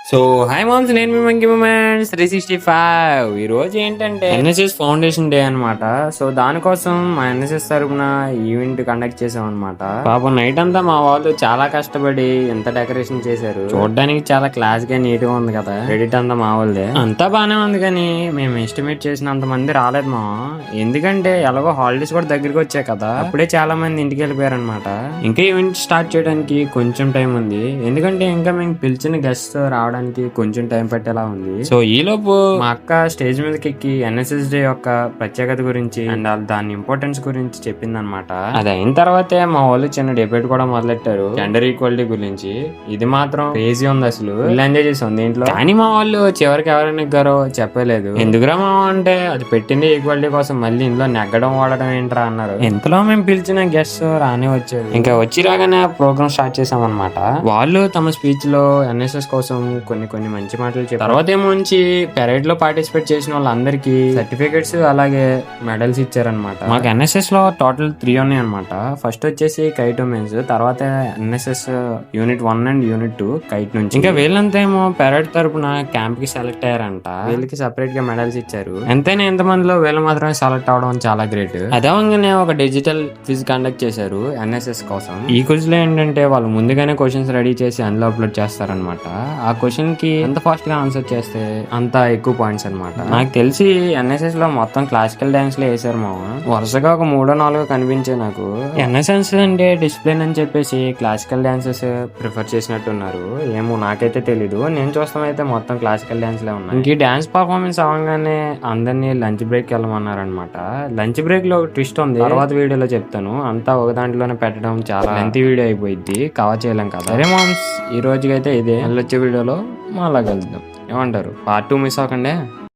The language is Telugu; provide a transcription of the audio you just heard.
సో హాయ్ మామ్స్, నేను మీ మంకీ మూమెంట్స్ 365. ఈ రోజు ఏంటంటే ఎన్ఎస్ఎస్ ఫౌండేషన్ డే అన్నమాట. సో దానికోసం మా ఎన్ఎస్ఎస్ తరపున ఈవెంట్ కండక్ట్ చేసాం అనమాట. పాపం నైట్ అంతా మా వాళ్ళు చాలా కష్టపడి ఎంత డెకరేషన్ చేశారు. చూడడానికి చాలా క్లాస్ గా నీట్ గా ఉంది కదా. క్రెడిట్ అంతా మా వాళ్ళదే. అంతా బానే ఉంది కానీ మేము ఎస్టిమేట్ చేసినంత మంది రాలేదు మా. ఎందుకంటే ఎలాగో హాలిడేస్ కూడా దగ్గరికి వచ్చాయి కదా, అప్పుడే చాలా మంది ఇంటికి వెళ్ళిపోయారు అనమాట. ఇంకా ఈవెంట్ స్టార్ట్ చేయడానికి కొంచెం టైం ఉంది, ఎందుకంటే ఇంకా మేము పిలిచిన గెస్ట్ రావడానికి కొంచెం టైం పట్టేలా ఉంది. సో ఈ లోపు మా అక్క స్టేజ్ మీదకి ఎక్కి ఎన్ఎస్ఎస్ డే యొక్క ప్రత్యేకత గురించి అండ్ దాని ఇంపార్టెన్స్ గురించి చెప్పింది అనమాట. అది అయిన తర్వాతే మా వాళ్ళు చిన్న డిబేట్ కూడా మొదలెట్టారు జెండర్ ఈక్వాలిటీ గురించి. ఇది మాత్రం క్రేజీ ఉంది, అసలు ఫుల్ ఎంజాయ్ చేసాం దీంట్లో. కానీ మా వాళ్ళు చివరికి ఎవరైనా నెగ్గారో చెప్పలేదు. ఎందుకురా మా అంటే అది పెట్టింది ఈక్వాలిటీ కోసం, మళ్ళీ ఇందులో నెగ్గడం వాడడం ఏంట్రా అన్నారు. ఇంతలో మేము పిలిచిన గెస్ట్ రానే వచ్చారు. ఇంకా వచ్చి రాగానే ప్రోగ్రామ్ స్టార్ట్ చేసాం అనమాట. వాళ్ళు తమ స్పీచ్ లో ఎన్ఎస్ఎస్ కోసం కొన్ని మంచి మాటలు చెప్పారు. తర్వాత ఏమోంచి పెరేడ్ లో పార్టిసిపేట్ చేసిన వాళ్ళందరికీ సర్టిఫికెట్స్ అలాగే మెడల్స్ ఇచ్చారనమాట. మాకు ఎన్ఎస్ఎస్ లో టోటల్ 3 ఉన్నాయి అనమాట. ఫస్ట్ వచ్చేసి కైట్ ఉమెన్స్, తర్వాత NSS unit 1 and unit 2 kite నుంచి. ఇంకా వీళ్ళంతా ఏమో పెరేడ్ తరపున క్యాంప్ కి సెలెక్ట్ అయ్యారంట. వీళ్ళకి సెపరేట్ గా మెడల్స్ ఇచ్చారు. ఎంతైనా ఎంతమందిలో వీళ్ళు మాత్రమే సెలెక్ట్ అవడం చాలా గ్రేట్. అదేవంగానే ఒక డిజిటల్ క్విజ్ కండక్ట్ చేశారు ఎన్ఎస్ఎస్ కోసం. ఈ క్విజ్ లో ఏంటంటే వాళ్ళు ముందుగానే క్వశ్చన్స్ రెడీ చేసి అందులో అప్లోడ్ చేస్తారనమాట. ఆ క్వశ్చన్ కి ఎంత ఫాస్ట్ గా ఆన్సర్ చేస్తే అంత ఎక్కువ పాయింట్స్ అనమాట. నాకు తెలిసి ఎన్ఎస్ఎస్ లో మొత్తం క్లాసికల్ డాన్స్ లో వేసారు మా. వరుసగా ఒక 3-4 కనిపించాయి నాకు. ఎన్ఎస్ఎస్ అంటే డిసిప్లిన్ అని చెప్పేసి క్లాసికల్ డాన్సెస్ ప్రిఫర్ చేసినట్టున్నారు. ఏమో నాకైతే తెలీదు. నేను చూస్తామైతే మొత్తం క్లాసికల్ డాన్స్ లే ఉన్నాయి. ఇంక డాన్స్ పర్ఫార్మెన్స్ అవ్వగానే అందరినీ లంచ్ బ్రేక్ వెళ్ళమన్నారు అనమాట. లంచ్ బ్రేక్ లో ట్విస్ట్ ఉంది, తర్వాత వీడియోలో చెప్తాను. అంతా ఒక దాంట్లోనే పెట్టడం చాలా లెంతీ వీడియో అయిపోయింది, కవర్ చేయలేం కదా. సరే మామ్స్, ఈ రోజుకైతే ఇదే. మళ్ళీ వచ్చే వీడియోలో మళ్ళా కలుద్దాం. ఏమంటారు? పార్ట్ 2 మిస్ అవ్వకండి.